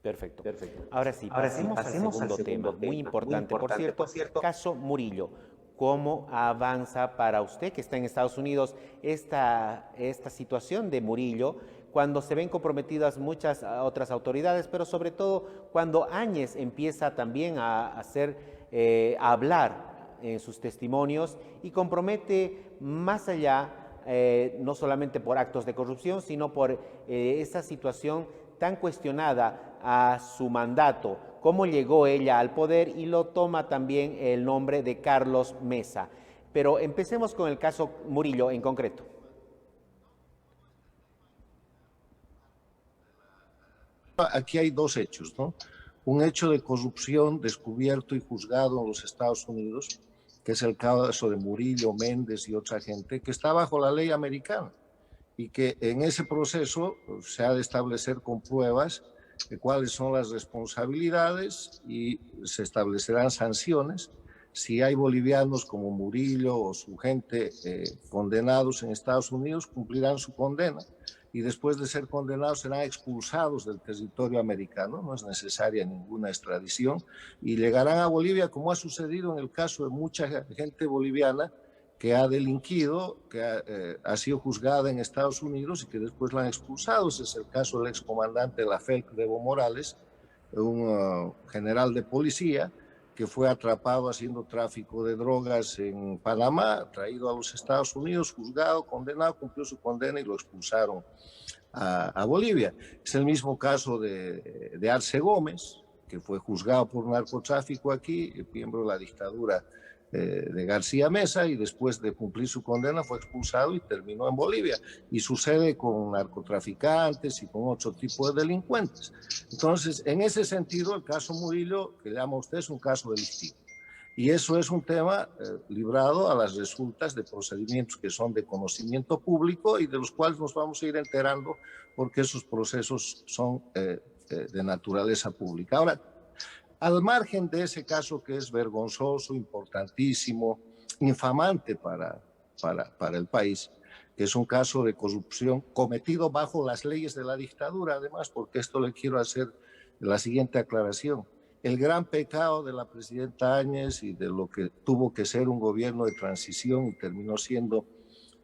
Perfecto. Ahora sí, pasemos al segundo tema, muy importante, por cierto, caso Murillo. ¿Cómo avanza para usted, que está en Estados Unidos, esta situación de Murillo, cuando se ven comprometidas muchas otras autoridades, pero sobre todo cuando Áñez empieza también a hablar en sus testimonios y compromete más allá, no solamente por actos de corrupción, sino por esa situación tan cuestionada a su mandato, cómo llegó ella al poder, y lo toma también el nombre de Carlos Mesa. Pero empecemos con el caso Murillo en concreto. Aquí hay dos hechos, ¿no? Un hecho de corrupción descubierto y juzgado en los Estados Unidos, que es el caso de Murillo, Méndez y otra gente, que está bajo la ley americana y que en ese proceso se ha de establecer con pruebas de cuáles son las responsabilidades y se establecerán sanciones. Si hay bolivianos como Murillo o su gente condenados en Estados Unidos, cumplirán su condena y después de ser condenados serán expulsados del territorio americano, no es necesaria ninguna extradición, y llegarán a Bolivia, como ha sucedido en el caso de mucha gente boliviana que ha delinquido, que ha sido juzgada en Estados Unidos y que después la han expulsado. Ese es el caso del excomandante de la FELC de Evo Morales, un general de policía que fue atrapado haciendo tráfico de drogas en Panamá, traído a los Estados Unidos, juzgado, condenado, cumplió su condena y lo expulsaron a Bolivia. Es el mismo caso de Arce Gómez, que fue juzgado por narcotráfico aquí, miembro de la dictadura de García Mesa, y después de cumplir su condena fue expulsado y terminó en Bolivia. Y sucede con narcotraficantes y con otro tipo de delincuentes. Entonces, en ese sentido, el caso Murillo, que llama usted, es un caso delictivo. Y eso es un tema librado a las resultas de procedimientos que son de conocimiento público y de los cuales nos vamos a ir enterando porque esos procesos son de naturaleza pública. Ahora, al margen de ese caso que es vergonzoso, importantísimo, infamante para el país, que es un caso de corrupción cometido bajo las leyes de la dictadura, además, porque esto le quiero hacer la siguiente aclaración. El gran pecado de la presidenta Áñez y de lo que tuvo que ser un gobierno de transición y terminó siendo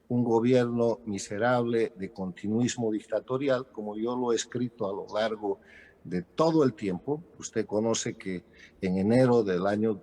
un gobierno miserable de continuismo dictatorial, como yo lo he escrito a lo largo de todo el tiempo. Usted conoce que en enero del año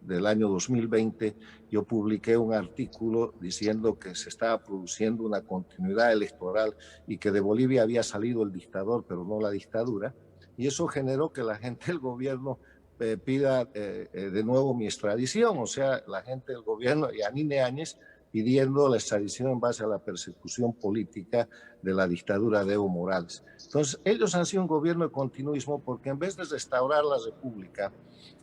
2020 yo publiqué un artículo diciendo que se estaba produciendo una continuidad electoral y que de Bolivia había salido el dictador, pero no la dictadura. Y eso generó que la gente del gobierno pida de nuevo mi extradición, o sea, la gente del gobierno, Yanine Áñez, pidiendo la extradición en base a la persecución política de la dictadura de Evo Morales. Entonces, ellos han sido un gobierno de continuismo porque en vez de restaurar la República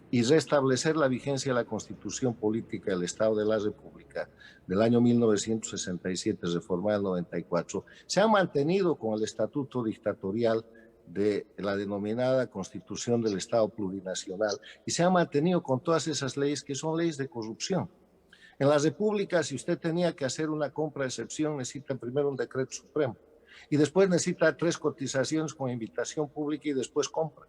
y restablecer la vigencia de la Constitución Política del Estado de la República del año 1967, reformada en 94, se han mantenido con el estatuto dictatorial de la denominada Constitución del Estado Plurinacional y se han mantenido con todas esas leyes que son leyes de corrupción. En la República, si usted tenía que hacer una compra de excepción, necesita primero un decreto supremo y después necesita 3 cotizaciones con invitación pública y después compra.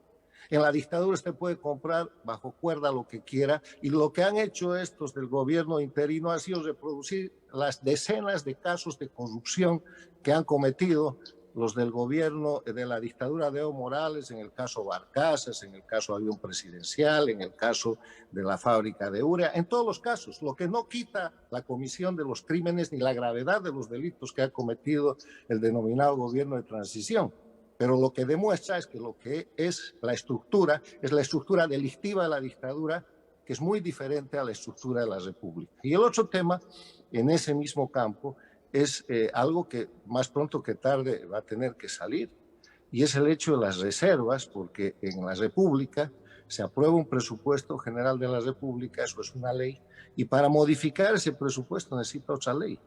En la dictadura usted puede comprar bajo cuerda lo que quiera y lo que han hecho estos del gobierno interino ha sido reproducir las decenas de casos de corrupción que han cometido los del gobierno de la dictadura de Evo Morales, en el caso Barcazas, en el caso Avión Presidencial, en el caso de la fábrica de urea, en todos los casos, lo que no quita la comisión de los crímenes ni la gravedad de los delitos que ha cometido el denominado gobierno de transición. Pero lo que demuestra es que lo que es la estructura delictiva de la dictadura, que es muy diferente a la estructura de la república. Y el otro tema, en ese mismo campo, es algo que más pronto que tarde va a tener que salir, y es el hecho de las reservas, porque en la República se aprueba un presupuesto general de la República, eso es una ley, y para modificar ese presupuesto necesita otra ley.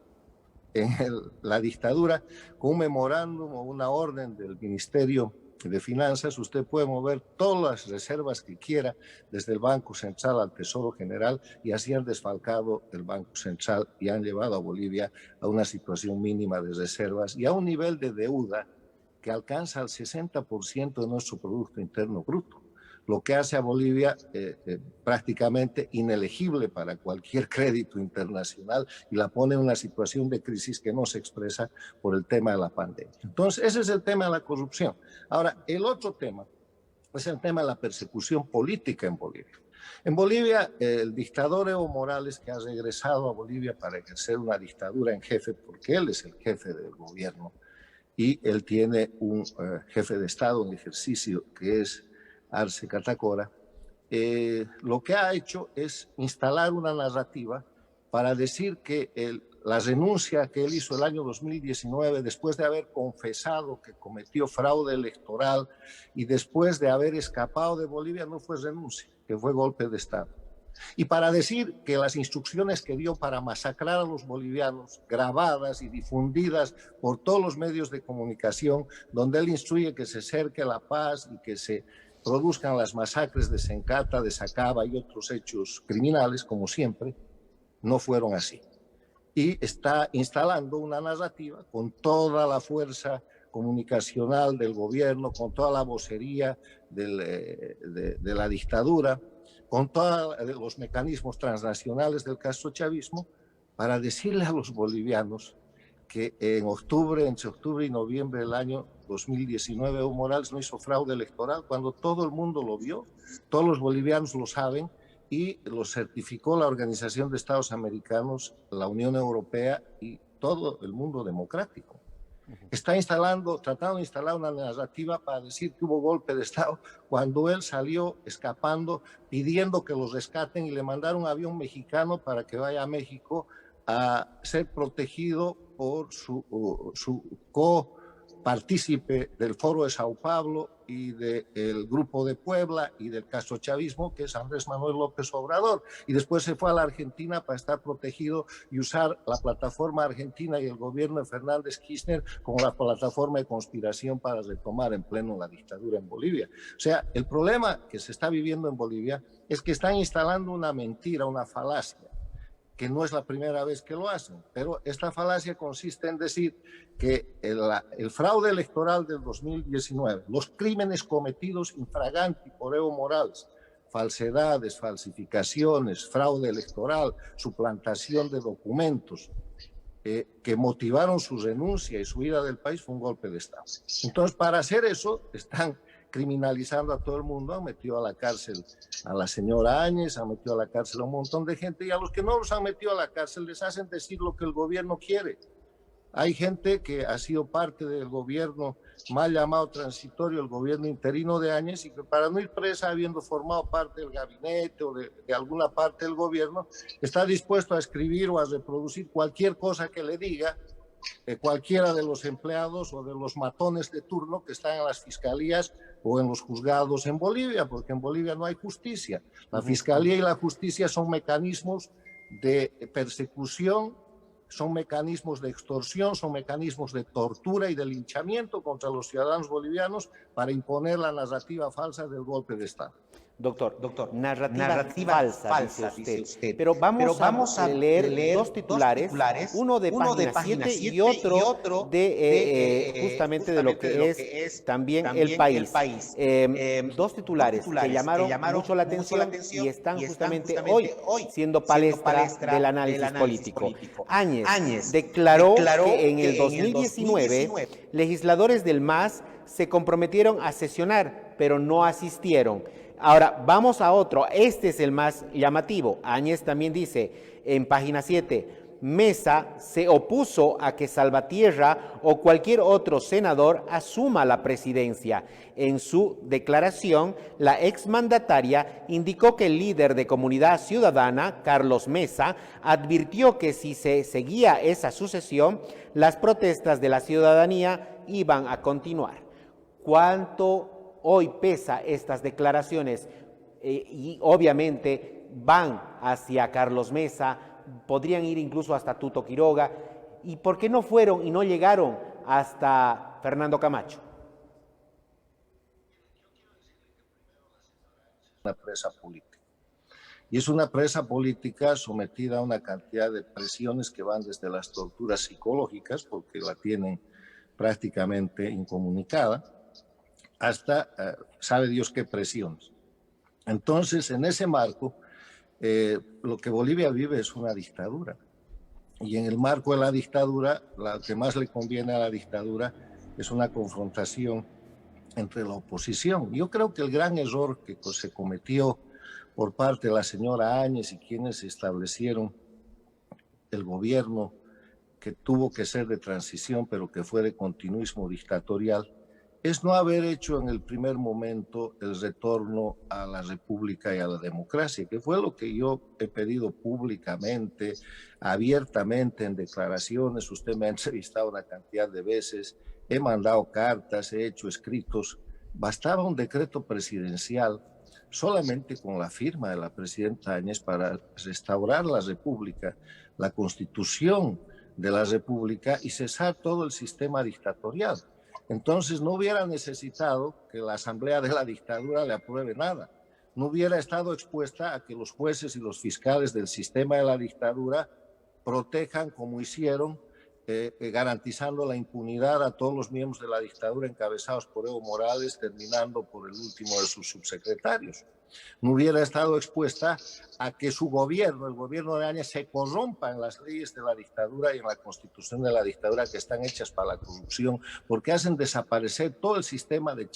En la dictadura, con un memorándum o una orden del Ministerio de Finanzas, usted puede mover todas las reservas que quiera, desde el Banco Central al Tesoro General, y así han desfalcado el Banco Central y han llevado a Bolivia a una situación mínima de reservas y a un nivel de deuda que alcanza el 60% de nuestro Producto Interno Bruto, lo que hace a Bolivia prácticamente inelegible para cualquier crédito internacional y la pone en una situación de crisis que no se expresa por el tema de la pandemia. Entonces, ese es el tema de la corrupción. Ahora, el otro tema es el tema de la persecución política en Bolivia. En Bolivia, el dictador Evo Morales, que ha regresado a Bolivia para ejercer una dictadura en jefe, porque él es el jefe del gobierno, y él tiene un jefe de Estado en ejercicio que es Arce Catacora, lo que ha hecho es instalar una narrativa para decir que la renuncia que él hizo el año 2019, después de haber confesado que cometió fraude electoral y después de haber escapado de Bolivia, no fue renuncia, que fue golpe de Estado. Y para decir que las instrucciones que dio para masacrar a los bolivianos, grabadas y difundidas por todos los medios de comunicación, donde él instruye que se cerque la paz y que se produzcan las masacres de Sencata, de Sacaba y otros hechos criminales, como siempre, no fueron así. Y está instalando una narrativa con toda la fuerza comunicacional del gobierno, con toda la vocería de la dictadura, con todos los mecanismos transnacionales del castrochavismo, para decirle a los bolivianos que entre octubre y noviembre del año 2019 Evo Morales no hizo fraude electoral, cuando todo el mundo lo vio, todos los bolivianos lo saben, y lo certificó la Organización de Estados Americanos, la Unión Europea y todo el mundo democrático. Está tratando de instalar una narrativa para decir que hubo golpe de Estado cuando él salió escapando, pidiendo que los rescaten y le mandaron un avión mexicano para que vaya a México a ser protegido por su copartícipe del Foro de Sao Paulo y del Grupo de Puebla y del castrochavismo, que es Andrés Manuel López Obrador, y después se fue a la Argentina para estar protegido y usar la plataforma argentina y el gobierno de Fernández Kirchner como la plataforma de conspiración para retomar en pleno la dictadura en Bolivia. O sea, el problema que se está viviendo en Bolivia es que están instalando una mentira, una falacia, que no es la primera vez que lo hacen, pero esta falacia consiste en decir que el fraude electoral del 2019, los crímenes cometidos infraganti por Evo Morales, falsedades, falsificaciones, fraude electoral, suplantación de documentos, que motivaron su renuncia y su huida del país, fue un golpe de Estado. Entonces, para hacer eso, están criminalizando a todo el mundo, han metido a la cárcel a la señora Áñez, han metido a la cárcel a un montón de gente, y a los que no los han metido a la cárcel les hacen decir lo que el gobierno quiere. Hay gente que ha sido parte del gobierno mal llamado transitorio, el gobierno interino de Áñez, y que para no ir presa, habiendo formado parte del gabinete o de alguna parte del gobierno, está dispuesto a escribir o a reproducir cualquier cosa que le diga cualquiera de los empleados o de los matones de turno que están en las fiscalías o en los juzgados en Bolivia, porque en Bolivia no hay justicia. La fiscalía y la justicia son mecanismos de persecución, son mecanismos de extorsión, son mecanismos de tortura y de linchamiento contra los ciudadanos bolivianos para imponer la narrativa falsa del golpe de Estado. Doctor, narrativa falsa, dice usted. Pero vamos a leer dos titulares, uno de página 7 y otro de justamente de lo que es también El País. Dos titulares que llamaron mucho la atención y están justamente hoy siendo palestra del análisis político. Áñez declaró que en el 2019 legisladores del MAS se comprometieron a sesionar, pero no asistieron. Ahora, vamos a otro. Este es el más llamativo. Áñez también dice en página 7, Mesa se opuso a que Salvatierra o cualquier otro senador asuma la presidencia. En su declaración, la exmandataria indicó que el líder de Comunidad Ciudadana, Carlos Mesa, advirtió que si se seguía esa sucesión, las protestas de la ciudadanía iban a continuar. ¿Cuánto hoy pesa estas declaraciones? Y obviamente van hacia Carlos Mesa, podrían ir incluso hasta Tuto Quiroga. ¿Y por qué no fueron y no llegaron hasta Fernando Camacho? Una presa política. Y es una presa política sometida a una cantidad de presiones que van desde las torturas psicológicas, porque la tienen prácticamente incomunicada, hasta sabe Dios qué presiones. Entonces, en ese marco, lo que Bolivia vive es una dictadura. Y en el marco de la dictadura, lo que más le conviene a la dictadura es una confrontación entre la oposición. Yo creo que el gran error que se cometió por parte de la señora Áñez y quienes establecieron el gobierno que tuvo que ser de transición, pero que fue de continuismo dictatorial, es no haber hecho en el primer momento el retorno a la república y a la democracia, que fue lo que yo he pedido públicamente, abiertamente, en declaraciones. Usted me ha entrevistado una cantidad de veces, he mandado cartas, he hecho escritos. Bastaba un decreto presidencial solamente con la firma de la presidenta Áñez para restaurar la república, la constitución de la república y cesar todo el sistema dictatorial. Entonces no hubiera necesitado que la asamblea de la dictadura le apruebe nada. No hubiera estado expuesta a que los jueces y los fiscales del sistema de la dictadura protejan, como hicieron, garantizando la impunidad a todos los miembros de la dictadura encabezados por Evo Morales, terminando por el último de sus subsecretarios. No hubiera estado expuesta a que su gobierno, el gobierno de Áñez, se corrompa en las leyes de la dictadura y en la constitución de la dictadura, que están hechas para la corrupción, porque hacen desaparecer todo el sistema de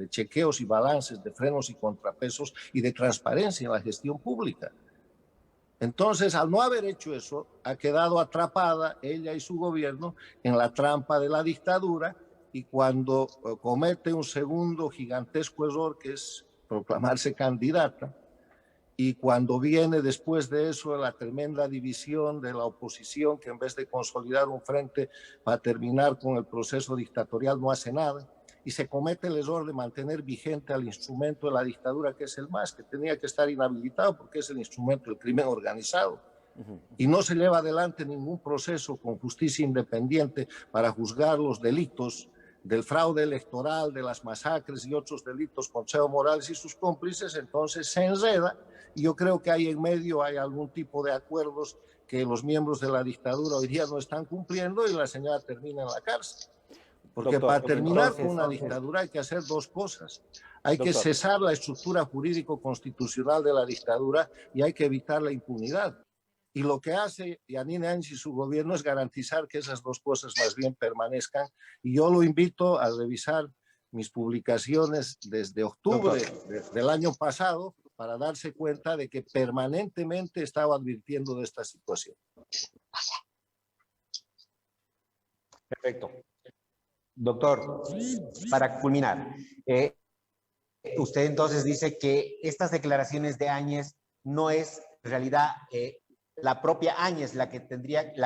chequeos y balances, de frenos y contrapesos y de transparencia en la gestión pública. Entonces, al no haber hecho eso, ha quedado atrapada ella y su gobierno en la trampa de la dictadura, y cuando comete un segundo gigantesco error, que es proclamarse candidata, y cuando viene después de eso la tremenda división de la oposición, que en vez de consolidar un frente para terminar con el proceso dictatorial no hace nada, y se comete el error de mantener vigente al instrumento de la dictadura, que es el MAS, que tenía que estar inhabilitado porque es el instrumento del crimen organizado. Y no se lleva adelante ningún proceso con justicia independiente para juzgar los delitos del fraude electoral, de las masacres y otros delitos contra Evo Morales y sus cómplices. Entonces se enreda, y yo creo que ahí en medio hay algún tipo de acuerdos que los miembros de la dictadura hoy día no están cumpliendo, y la señora termina en la cárcel. Porque para terminar con una dictadura hay que hacer dos cosas. Hay que cesar la estructura jurídico-constitucional de la dictadura y hay que evitar la impunidad. Y lo que hace Yanine Áñez y su gobierno es garantizar que esas dos cosas más bien permanezcan. Y yo lo invito a revisar mis publicaciones desde octubre del año pasado para darse cuenta de que permanentemente estaba advirtiendo de esta situación. Perfecto. Doctor, para culminar, usted entonces dice que estas declaraciones de Áñez no es en realidad la propia Áñez la que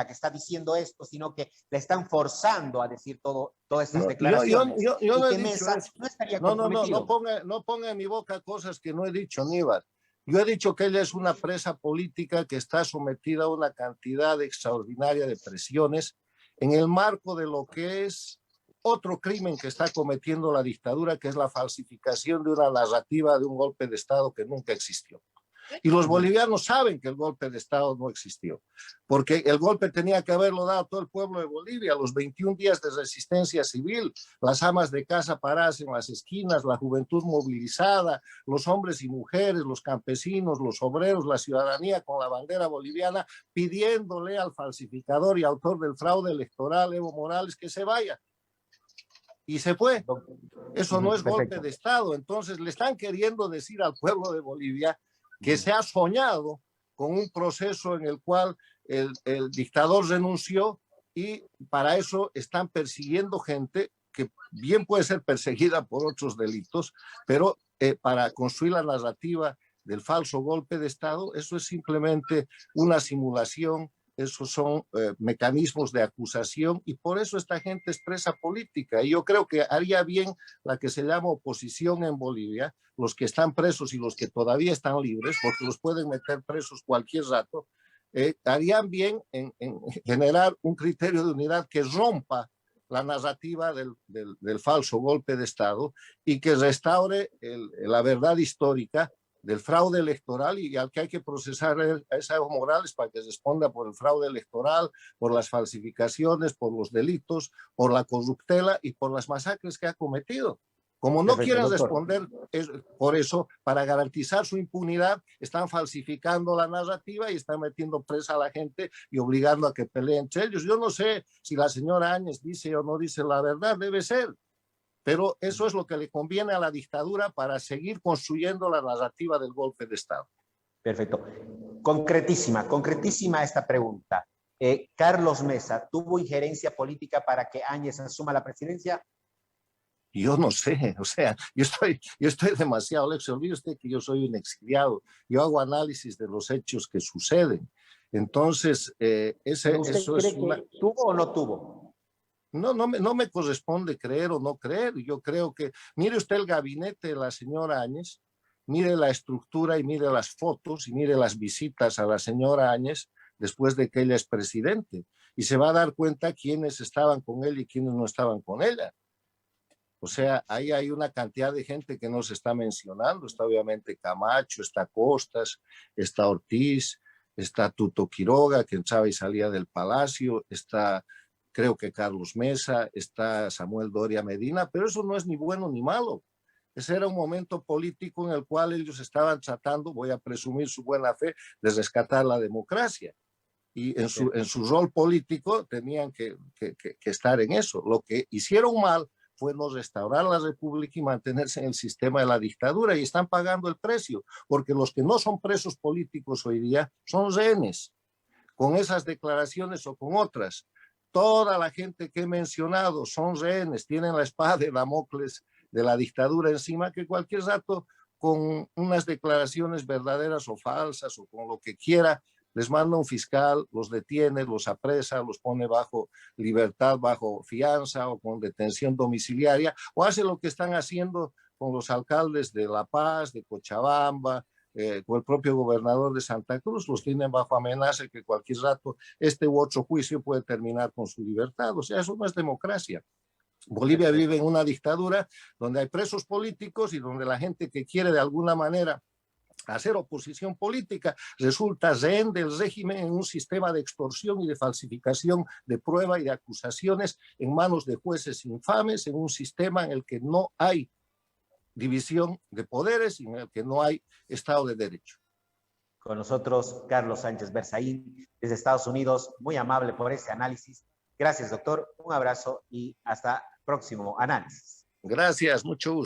está diciendo esto, sino que la están forzando a decir todas estas declaraciones. Yo no he dicho Mesa eso. no estaría comprometido. No ponga en mi boca cosas que no he dicho, Aníbal. Yo he dicho que ella es una presa política que está sometida a una cantidad extraordinaria de presiones en el marco de lo que es otro crimen que está cometiendo la dictadura, que es la falsificación de una narrativa de un golpe de Estado que nunca existió. Y los bolivianos saben que el golpe de Estado no existió, porque el golpe tenía que haberlo dado todo el pueblo de Bolivia, los 21 días de resistencia civil, las amas de casa paradas en las esquinas, la juventud movilizada, los hombres y mujeres, los campesinos, los obreros, la ciudadanía con la bandera boliviana, pidiéndole al falsificador y autor del fraude electoral, Evo Morales, que se vaya. Y se fue. Eso no es golpe de Estado. Entonces le están queriendo decir al pueblo de Bolivia que se ha soñado con un proceso en el cual el dictador renunció, y para eso están persiguiendo gente que bien puede ser perseguida por otros delitos, pero para construir la narrativa del falso golpe de Estado, eso es simplemente una simulación. Esos son mecanismos de acusación, y por eso esta gente es presa política. Y yo creo que haría bien la que se llama oposición en Bolivia, los que están presos y los que todavía están libres, porque los pueden meter presos cualquier rato, harían bien en generar un criterio de unidad que rompa la narrativa del falso golpe de Estado y que restaure la verdad histórica, del fraude electoral y al que hay que procesar es a Evo Morales para que responda por el fraude electoral, por las falsificaciones, por los delitos, por la corruptela y por las masacres que ha cometido. Como no quieren responder por eso, para garantizar su impunidad, están falsificando la narrativa y están metiendo presa a la gente y obligando a que peleen entre ellos. Yo no sé si la señora Áñez dice o no dice la verdad, debe ser. Pero eso es lo que le conviene a la dictadura para seguir construyendo la narrativa del golpe de Estado. Perfecto. Concretísima esta pregunta. ¿Carlos Mesa tuvo injerencia política para que Áñez asuma la presidencia? Yo no sé, o sea, yo estoy demasiado lejos. Se olvide usted que yo soy un exiliado. Yo hago análisis de los hechos que suceden. Entonces, ¿Usted cree que tuvo o no tuvo? No me corresponde creer o no creer. Yo creo que, mire usted el gabinete de la señora Áñez, mire la estructura y mire las fotos y mire las visitas a la señora Áñez después de que ella es presidente. Y se va a dar cuenta quiénes estaban con él y quiénes no estaban con ella. O sea, ahí hay una cantidad de gente que no se está mencionando. Está obviamente Camacho, está Costas, está Ortiz, está Tuto Quiroga, que entraba y salía del palacio, está... creo que Carlos Mesa, está Samuel Doria Medina, pero eso no es ni bueno ni malo. Ese era un momento político en el cual ellos estaban tratando, voy a presumir su buena fe, de rescatar la democracia. Y en su rol político tenían que estar en eso. Lo que hicieron mal fue no restaurar la república y mantenerse en el sistema de la dictadura, y están pagando el precio, porque los que no son presos políticos hoy día son rehenes, con esas declaraciones o con otras. Toda la gente que he mencionado son rehenes, tienen la espada de Damocles de la dictadura encima, que cualquier rato con unas declaraciones verdaderas o falsas o con lo que quiera, les manda un fiscal, los detiene, los apresa, los pone bajo libertad, bajo fianza o con detención domiciliaria, o hace lo que están haciendo con los alcaldes de La Paz, de Cochabamba, con el propio gobernador de Santa Cruz. Los tienen bajo amenaza que cualquier rato este u otro juicio puede terminar con su libertad. O sea, eso no es democracia. Bolivia vive en una dictadura donde hay presos políticos y donde la gente que quiere de alguna manera hacer oposición política resulta rehén del régimen en un sistema de extorsión y de falsificación de prueba y de acusaciones en manos de jueces infames, en un sistema en el que no hay división de poderes y en el que no hay Estado de Derecho. Con nosotros, Carlos Sánchez Berzaín, desde Estados Unidos, muy amable por este análisis. Gracias, doctor. Un abrazo y hasta próximo análisis. Gracias, mucho gusto.